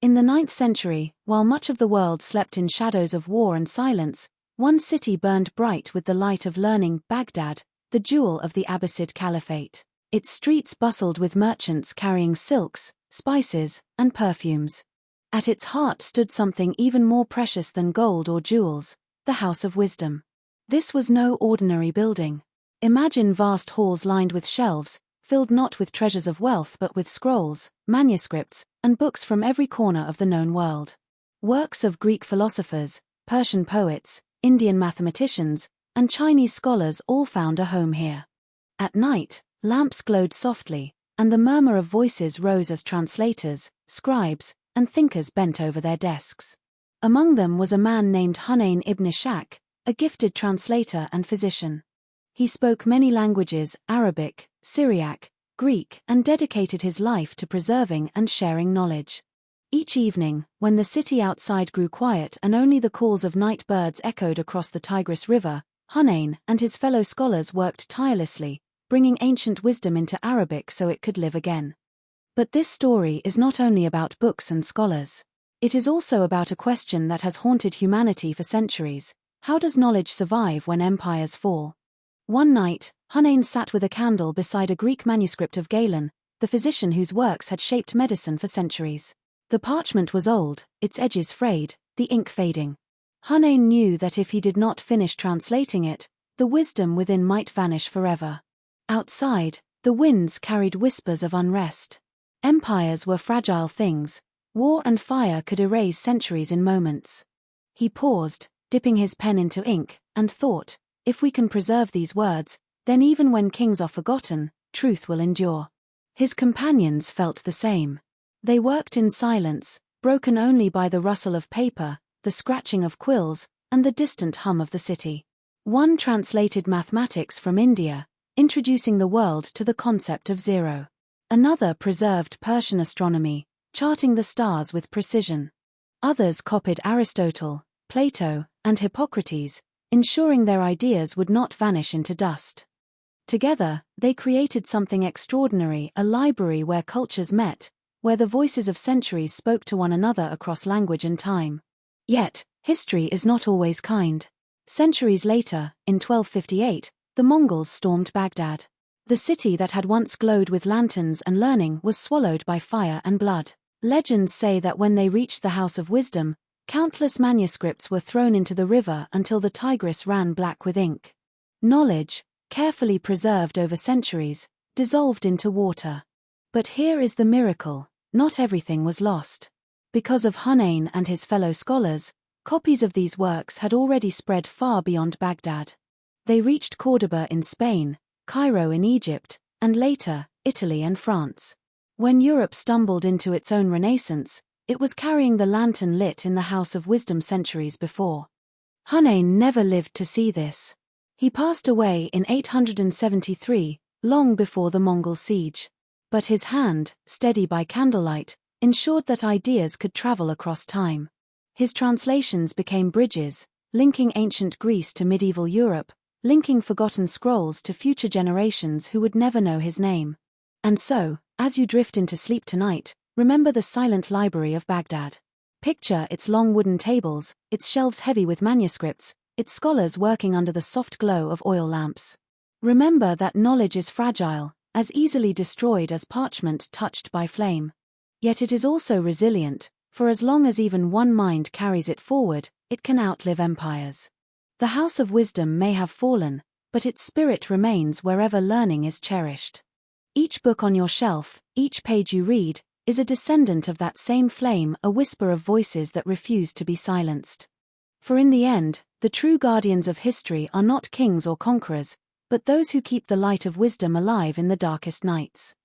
In the 9th century, while much of the world slept in shadows of war and silence, one city burned bright with the light of learning, Baghdad, the jewel of the Abbasid Caliphate. Its streets bustled with merchants carrying silks, spices, and perfumes. At its heart stood something even more precious than gold or jewels, the House of Wisdom. This was no ordinary building. Imagine vast halls lined with shelves, filled not with treasures of wealth but with scrolls, manuscripts, and books from every corner of the known world. Works of Greek philosophers, Persian poets, Indian mathematicians, and Chinese scholars all found a home here. At night, lamps glowed softly, and the murmur of voices rose as translators, scribes, and thinkers bent over their desks. Among them was a man named Hunayn ibn Ishaq, a gifted translator and physician. He spoke many languages, Arabic, Syriac, Greek, and dedicated his life to preserving and sharing knowledge. Each evening, when the city outside grew quiet and only the calls of night birds echoed across the Tigris River, Hunayn and his fellow scholars worked tirelessly, bringing ancient wisdom into Arabic so it could live again. But this story is not only about books and scholars. It is also about a question that has haunted humanity for centuries: how does knowledge survive when empires fall? One night, Hunayn sat with a candle beside a Greek manuscript of Galen, the physician whose works had shaped medicine for centuries. The parchment was old, its edges frayed, the ink fading. Hunayn knew that if he did not finish translating it, the wisdom within might vanish forever. Outside, the winds carried whispers of unrest. Empires were fragile things. War and fire could erase centuries in moments. He paused, dipping his pen into ink, and thought, if we can preserve these words, then even when kings are forgotten, truth will endure. His companions felt the same. They worked in silence, broken only by the rustle of paper, the scratching of quills, and the distant hum of the city. One translated mathematics from India, introducing the world to the concept of zero. Another preserved Persian astronomy, charting the stars with precision. Others copied Aristotle, Plato, and Hippocrates, ensuring their ideas would not vanish into dust. Together, they created something extraordinary, a library where cultures met, where the voices of centuries spoke to one another across language and time. Yet, history is not always kind. Centuries later, in 1258, the Mongols stormed Baghdad. The city that had once glowed with lanterns and learning was swallowed by fire and blood. Legends say that when they reached the House of Wisdom, countless manuscripts were thrown into the river until the Tigris ran black with ink. Knowledge, carefully preserved over centuries, dissolved into water. But here is the miracle: not everything was lost. Because of Hunayn and his fellow scholars, copies of these works had already spread far beyond Baghdad. They reached Cordoba in Spain, Cairo in Egypt, and later, Italy and France. When Europe stumbled into its own renaissance, it was carrying the lantern lit in the House of Wisdom centuries before. Hunayn never lived to see this. He passed away in 873, long before the Mongol siege. But his hand, steady by candlelight, ensured that ideas could travel across time. His translations became bridges, linking ancient Greece to medieval Europe, linking forgotten scrolls to future generations who would never know his name. And so, as you drift into sleep tonight, remember the silent library of Baghdad. Picture its long wooden tables, its shelves heavy with manuscripts, its scholars working under the soft glow of oil lamps. Remember that knowledge is fragile, as easily destroyed as parchment touched by flame. Yet it is also resilient, for as long as even one mind carries it forward, it can outlive empires. The House of Wisdom may have fallen, but its spirit remains wherever learning is cherished. Each book on your shelf, each page you read, is a descendant of that same flame, a whisper of voices that refuse to be silenced. For in the end, the true guardians of history are not kings or conquerors, but those who keep the light of wisdom alive in the darkest nights.